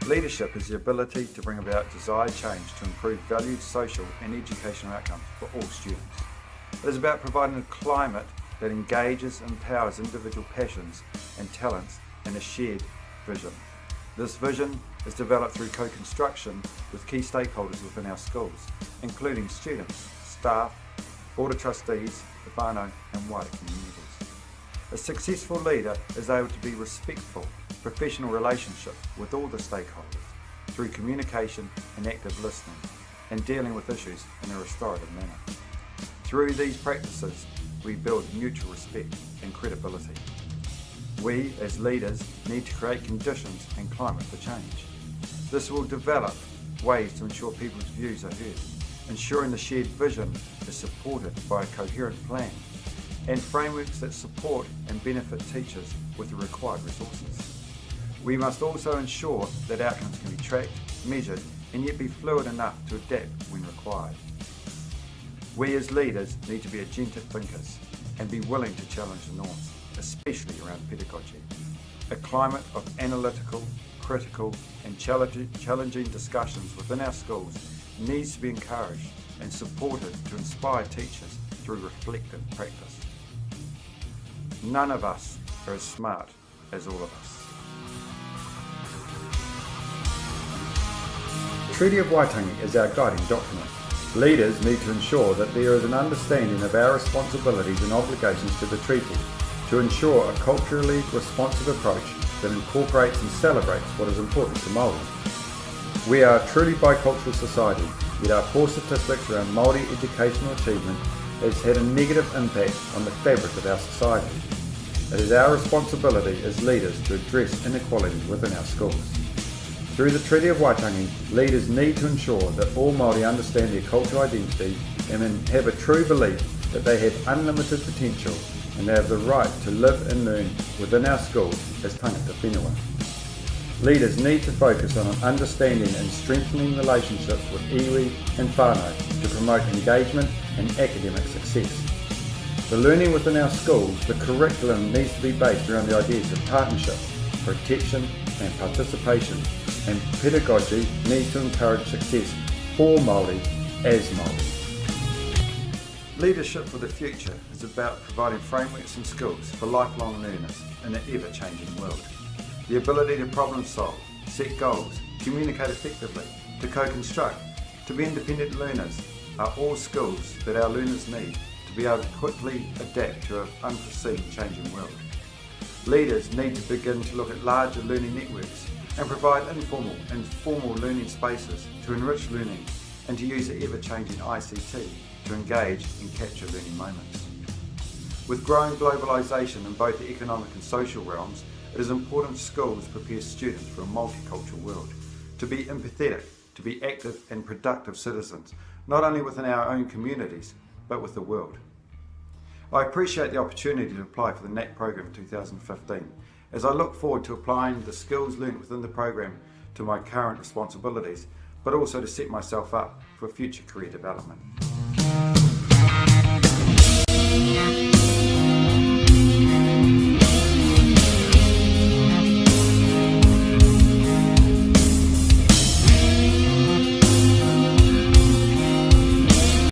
Leadership is the ability to bring about desired change to improve valued social and educational outcomes for all students. It is about providing a climate that engages and empowers individual passions and talents in a shared vision. This vision is developed through co-construction with key stakeholders within our schools, including students, staff, Board of Trustees, the whānau and wider communities. A successful leader is able to be respectful, professional relationship with all the stakeholders through communication and active listening and dealing with issues in a restorative manner. Through these practices, we build mutual respect and credibility. We, as leaders, need to create conditions and climate for change. This will develop ways to ensure people's views are heard, ensuring the shared vision is supported by a coherent plan, and frameworks that support and benefit teachers with the required resources. We must also ensure that outcomes can be tracked, measured, and yet be fluid enough to adapt when required. We as leaders need to be agentive thinkers and be willing to challenge the norms, especially around pedagogy. A climate of analytical, critical and challenging discussions within our schools needs to be encouraged and supported to inspire teachers through reflective practice. None of us are as smart as all of us. The Treaty of Waitangi is our guiding document. Leaders need to ensure that there is an understanding of our responsibilities and obligations to the treaty to ensure a culturally responsive approach that incorporates and celebrates what is important to Māori. We are a truly bicultural society, yet our poor statistics around Māori educational achievement has had a negative impact on the fabric of our society. It is our responsibility as leaders to address inequality within our schools. Through the Treaty of Waitangi, leaders need to ensure that all Māori understand their cultural identity and have a true belief that they have unlimited potential and they have the right to live and learn within our schools as tangata whenua. Leaders need to focus on understanding and strengthening relationships with iwi and whānau to promote engagement and academic success. For learning within our schools, the curriculum needs to be based around the ideas of partnership, protection and participation, and pedagogy needs to encourage success for Māori as Māori. Leadership for the future is about providing frameworks and skills for lifelong learners in an ever-changing world. The ability to problem solve, set goals, communicate effectively, to co-construct, to be independent learners are all skills that our learners need to be able to quickly adapt to an unforeseen changing world. Leaders need to begin to look at larger learning networks and provide informal and formal learning spaces to enrich learning and to use the ever-changing ICT to engage and capture learning moments. With growing globalisation in both the economic and social realms, it is important schools prepare students for a multicultural world, to be empathetic, to be active and productive citizens, not only within our own communities, but with the world. I appreciate the opportunity to apply for the NAPP program in 2015, as I look forward to applying the skills learnt within the program to my current responsibilities, but also to set myself up for future career development.